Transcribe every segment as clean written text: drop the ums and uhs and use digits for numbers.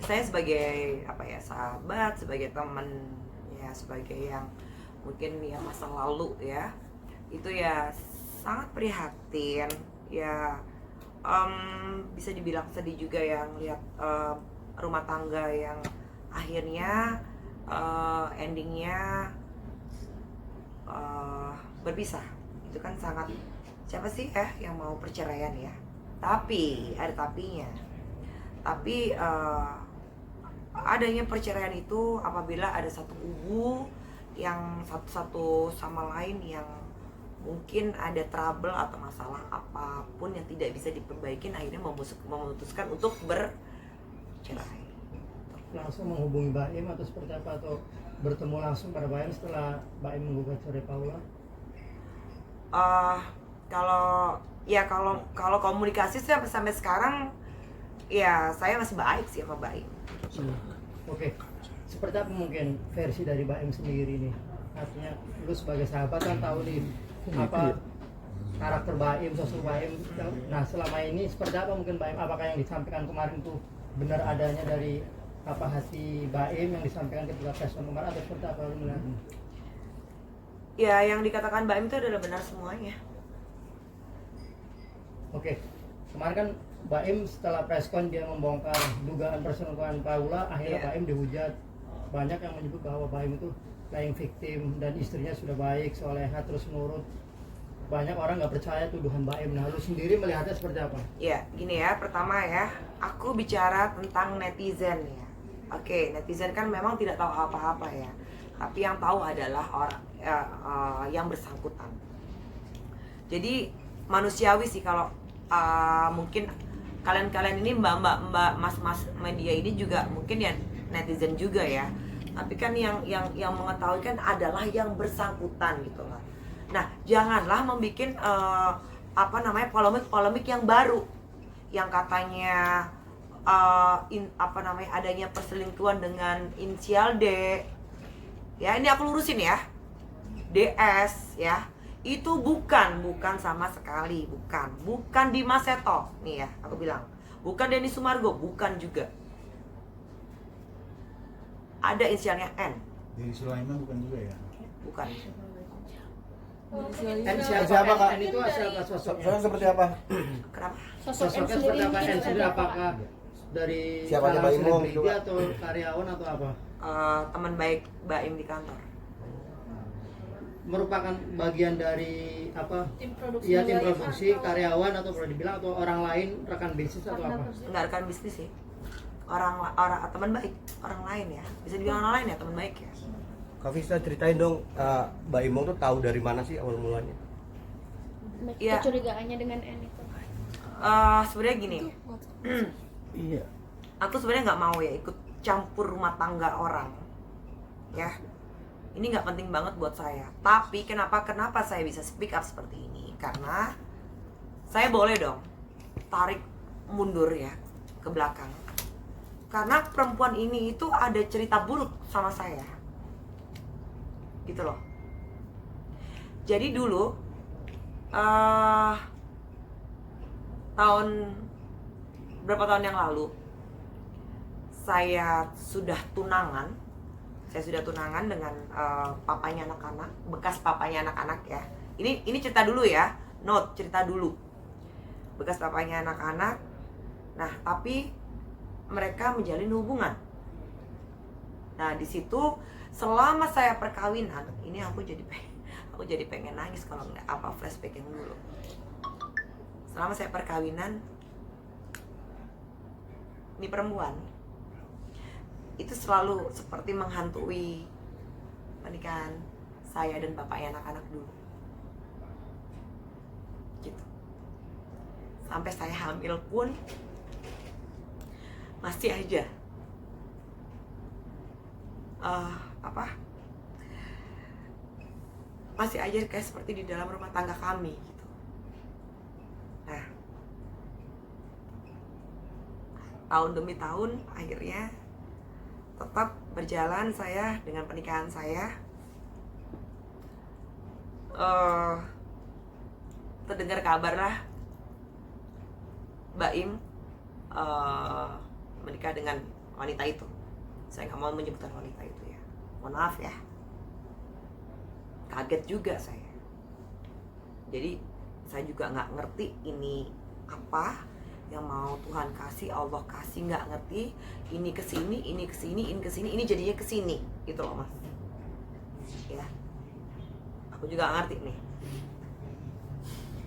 saya sebagai apa ya, sahabat, sebagai teman ya, sebagai yang mungkin ya masa lalu ya, itu ya sangat prihatin ya. Bisa dibilang sedih juga yang lihat rumah tangga yang akhirnya endingnya berpisah. Itu kan sangat, siapa sih ya yang mau perceraian ya. Tapi ada tapinya. Tapi adanya perceraian itu apabila ada satu kubu yang satu sama lain yang mungkin ada trouble atau masalah apapun yang tidak bisa diperbaiki, akhirnya memutuskan untuk bercerai. Langsung menghubungi Mbak Im atau seperti apa, atau bertemu langsung pada Mbak Im setelah Mbak Im menggugat cerai Paula? Kalau komunikasi sampai sekarang ya saya masih baik sih sama Mbak Im. Oke. Seperti apa mungkin versi dari Mbak Im sendiri nih? Artinya lu sebagai sahabat kan tahu nih apa karakter Mbak Im, sosok Mbak Im. Nah, selama ini seperti apa mungkin Mbak Im? Apakah yang disampaikan kemarin itu benar adanya dari apa hati Mbak Im yang disampaikan ketika press kemarin, atau seperti apa lu melihat? Ya, yang dikatakan Mbak Im itu adalah benar semuanya. Oke. Kemarin kan Mbak Im setelah preskon dia membongkar dugaan perselingkuhan Paula, akhirnya Mbak Im dihujat. Banyak yang menyebut bahwa Mbak Im itu playing victim dan istrinya sudah baik, soleha, terus nurut. Banyak orang nggak percaya tuduhan Mbak Im. Nah, lu sendiri melihatnya seperti apa? Ya, gini ya, pertama ya, aku bicara tentang netizen ya. Oke, netizen kan memang tidak tahu apa-apa ya, tapi yang tahu adalah orang yang bersangkutan. Jadi manusiawi sih kalau mungkin kalian ini mbak mas media ini juga mungkin ya netizen juga ya, tapi kan yang mengetahui kan adalah yang bersangkutan gitu lah. Nah, janganlah membuat polemik yang baru, yang katanya adanya perselingkuhan dengan inisial D. Ya, ini aku lurusin ya. DS ya. Itu bukan sama sekali, bukan Dimas Seto nih ya, aku bilang. Bukan Denny Sumargo, bukan juga. Ada inisialnya N. Denny Sulaiman bukan juga ya? Bukan. N siapa Kak? N itu siapa sosoknya? Seperti apa? Kenapa? Sosoknya seperti apa? N sendiri apakah dari Siapa aja Mbak Im selebriti gitu, Kak? atau karyawan atau apa? Teman baik Mbak Im di kantor. Merupakan bagian dari apa? Tim produksi. Iya, tim produksi, karyawan, atau boleh dibilang atau orang lain, rekan bisnis atau apa? Enggak rekan bisnis sih. Orang teman baik, orang lain ya. Bisa dibilang orang lain ya, teman baik ya. Kak Vista ceritain dong, Mbak Imong tuh tahu dari mana sih awal mulanya? Iya. Kecurigaannya dengan N itu. Sebenarnya gini. Iya. Aku sebenarnya nggak mau ya ikut campur rumah tangga orang. Ya. Ini nggak penting banget buat saya. Tapi kenapa saya bisa speak up seperti ini? Karena saya boleh dong tarik mundur ya ke belakang. Karena perempuan ini itu ada cerita buruk sama saya. Gitu loh. Jadi dulu berapa tahun yang lalu saya sudah tunangan dengan papanya anak-anak, bekas papanya anak-anak ya. Ini cerita dulu ya, note cerita dulu. Bekas papanya anak-anak. Nah, tapi mereka menjalin hubungan. Nah, di situ selama saya perkawinan, ini aku jadi pengen nangis kalau nggak flashbacking dulu. Selama saya perkawinan, ini perempuan itu selalu seperti menghantui pernikahan saya dan bapaknya anak-anak dulu. Gitu. Sampai saya hamil pun masih aja masih aja kayak seperti di dalam rumah tangga kami gitu. Nah, tahun demi tahun akhirnya tetap berjalan saya dengan pernikahan saya. Terdengar kabar lah Mbak Im menikah dengan wanita itu. Saya nggak mau menyebutkan wanita itu ya, mohon maaf ya. Kaget juga saya. Jadi saya juga nggak ngerti ini apa yang mau Tuhan kasih, Allah kasih, nggak ngerti. Ini kesini, ini kesini, ini kesini, ini jadinya kesini, gitu loh mas. Ya, aku juga nggak ngerti nih.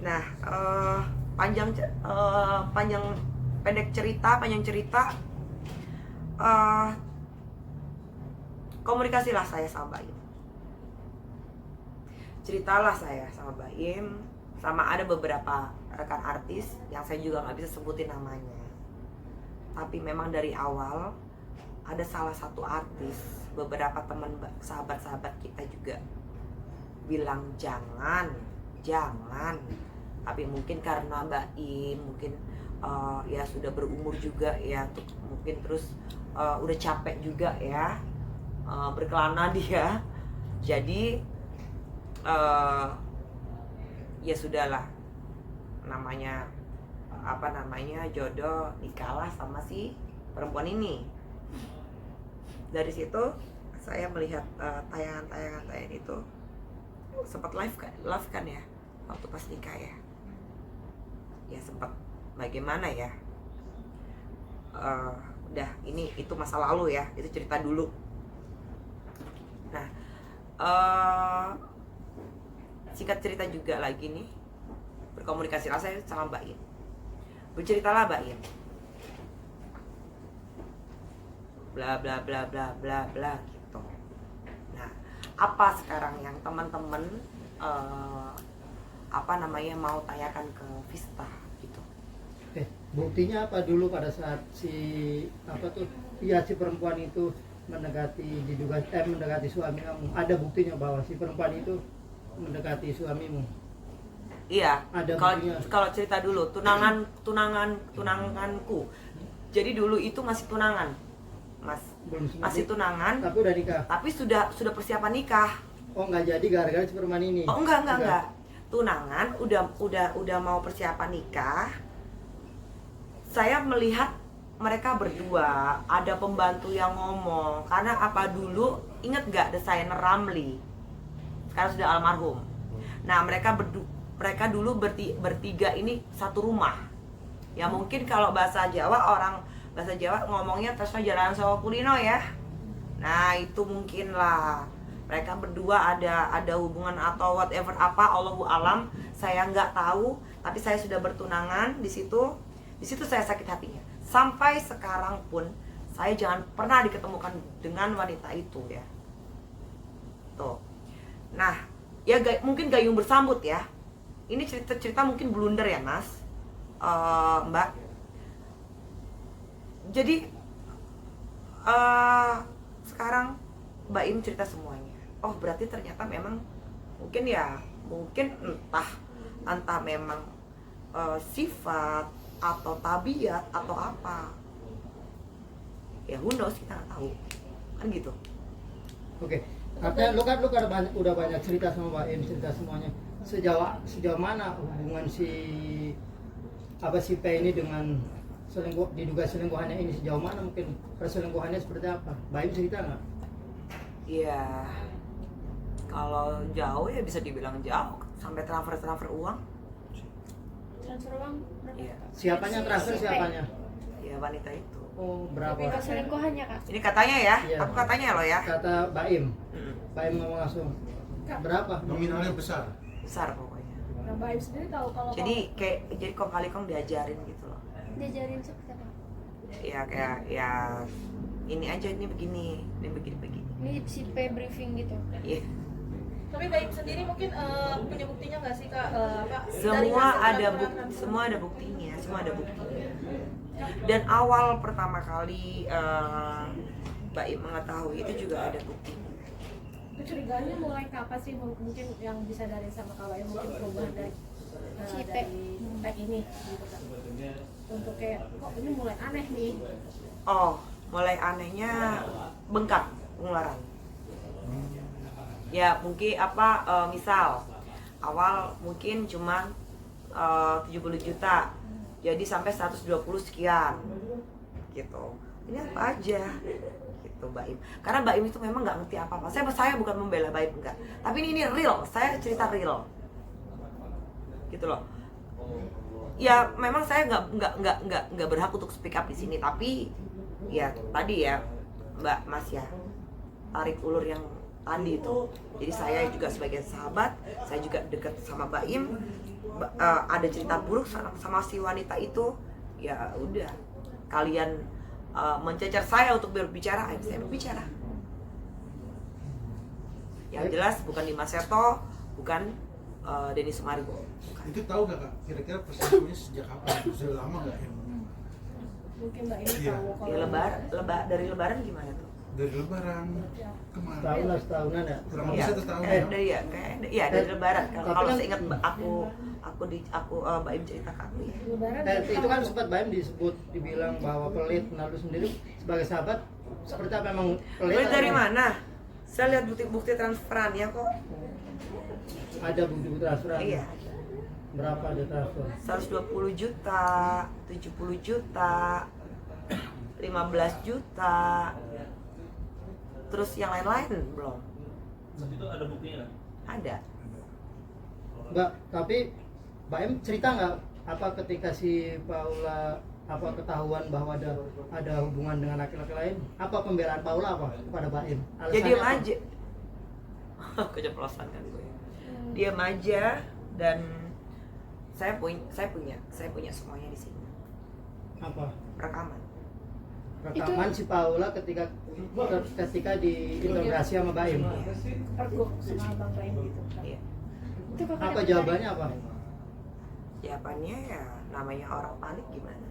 Nah, pendek cerita, komunikasilah saya sama Baim. Ceritalah saya sama Baim, sama ada beberapa rekan artis yang saya juga nggak bisa sebutin namanya. Tapi memang dari awal ada salah satu artis, beberapa teman sahabat-sahabat kita juga bilang jangan. Tapi mungkin karena Baim mungkin ya sudah berumur juga ya, mungkin terus udah capek juga ya berkelana dia, jadi ya sudahlah, namanya jodoh, nikahlah sama si perempuan ini. Dari situ saya melihat tayangan itu, sempat live kan ya waktu pas nikah ya sempat bagaimana ya, udah itu masa lalu ya, itu cerita dulu. Nah, singkat cerita juga lagi nih, berkomunikasilah saya sama Baim, berceritalah Baim, bla bla bla bla bla bla gitu. Nah, apa sekarang yang teman-teman mau tanyakan ke Vista gitu? Buktinya apa dulu pada saat si perempuan itu mendekati suami kamu? Ada buktinya bahwa si perempuan itu mendekati suamimu? Iya. Ada kalau cerita dulu tunanganku. Jadi dulu itu masih tunangan, Mas. Masih tunangan. Tapi udah nikah. Tapi sudah persiapan nikah. Oh, nggak jadi gara-gara si perempuan ini? Oh, enggak. Tunangan udah mau persiapan nikah. Saya melihat mereka berdua, ada pembantu yang ngomong, karena apa dulu, inget gak desainer Ramli, sekarang sudah almarhum. Nah, mereka dulu bertiga ini satu rumah. Ya mungkin kalau bahasa Jawa ngomongnya tresno jalan sawo kulino ya. Nah, itu mungkin lah mereka berdua ada hubungan atau whatever apa, Allahu alam, saya nggak tahu. Tapi saya sudah bertunangan di situ saya sakit hatinya. Sampai sekarang pun saya jangan pernah diketemukan dengan wanita itu ya. Tuh. Nah, ya mungkin gayung bersambut ya. Ini cerita mungkin blunder ya Mas, Mbak. Jadi sekarang Mbak Im cerita semuanya. Oh, berarti ternyata memang mungkin entah memang sifat atau tabiat atau apa. Ya who knows, kita nggak tahu. Kan gitu. Oke. Artinya lu kan udah banyak cerita sama Mbak Im, cerita semuanya. Sejauh mana hubungan si P ini dengan diduga selingkuhannya ini, sejauh mana mungkin perselingkuhannya seperti apa? Mbak Im cerita nggak? Iya, kalau jauh ya bisa dibilang jauh, sampai transfer uang. Transfer uang berapa? Iya. Siapanya transfer, siapanya? Ya wanita itu. Oh, berapa? Itu selingkuhannya kak? Ini katanya ya, Iya. aku katanya loh ya. Kata Mbak Im. Mbak Im ngomong langsung. Berapa? Nominalnya besar. Besar pokoknya. Nah, Mbak Im sendiri tahu kalau Jadi kong kali kong diajarin gitu loh. diajarin seperti apa? Ya kayak ya ini aja, ini begini. Ini si P briefing gitu. Iya. Tapi Baim sendiri mungkin punya buktinya nggak sih kak? Semua ada buktinya. Dan awal pertama kali Mbak Im mengetahui itu juga ada buktinya. Kecurigaannya mulai kapan sih mungkin yang disadarin sama Kak Baim, mungkin perubahan dari si P ini gitu kan? Untuk kayak kok ini mulai aneh nih. Oh, mulai anehnya bengkak pengeluaran. Ya mungkin misal awal mungkin cuma 70 juta jadi sampai 120 sekian gitu. ini apa aja gitu Mbak Im. Karena Mbak Im itu memang nggak ngerti apa-apa. Saya bukan membela Mbak Im, enggak. Tapi ini real, saya cerita real gitu loh. Ya memang saya nggak berhak untuk speak up di sini, tapi ya tadi ya Mbak Mas ya, tarik ulur yang tadi itu. Jadi saya juga sebagai sahabat, saya juga dekat sama Mbak Im. Ada cerita buruk sama si wanita itu, ya udah kalian mencecar saya untuk berbicara, saya berbicara. Yang jelas bukan Dimas Seto, bukan Denny Sumargo. Itu tahu nggak kak? Kira-kira perselingkuhannya sejak kapan? Sudah lama nggak ya? Mungkin Mbak ini Iya. tahu Ya dari lebaran gimana tuh? Dari Lebaran kemana? Setahun lah, setahunan ya. Kurang Iya, lebih 1 tahun kayak ya? dari lebaran. Tapi Kalau kan- seingat aku Mbak Im cerita ke aku ya. Lebaran Itu kan sempat Baim disebut, dibilang bahwa pelit. Nah lu sendiri sebagai sahabat seperti apa, emang pelit? Duit dari atau- mana? Saya lihat bukti transferannya kok. Ada bukti transferan? Iya. Berapa ada transfer? 120 juta, 70 juta, 15 juta. Terus yang lain-lain belum. Itu ada buktinya kan? Ada. Mbak, tapi Baim cerita nggak apa ketika si Paula apa ketahuan bahwa ada hubungan dengan laki-laki lain, apa pembelaan Paula apa kepada Baim? Ya diam apa? aja. Keceplosan kan gue. Diam aja dan saya punya semuanya di sini. Apa? Rekaman. Rekaman si Paula ketika diinterogasi sama Baim. pergok sama Bang Baim gitu. Iya. Itu kakak Apa dapat jawabannya apa? Jawabannya ya namanya orang panik gimana?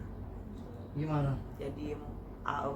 Gimana? Jadi au.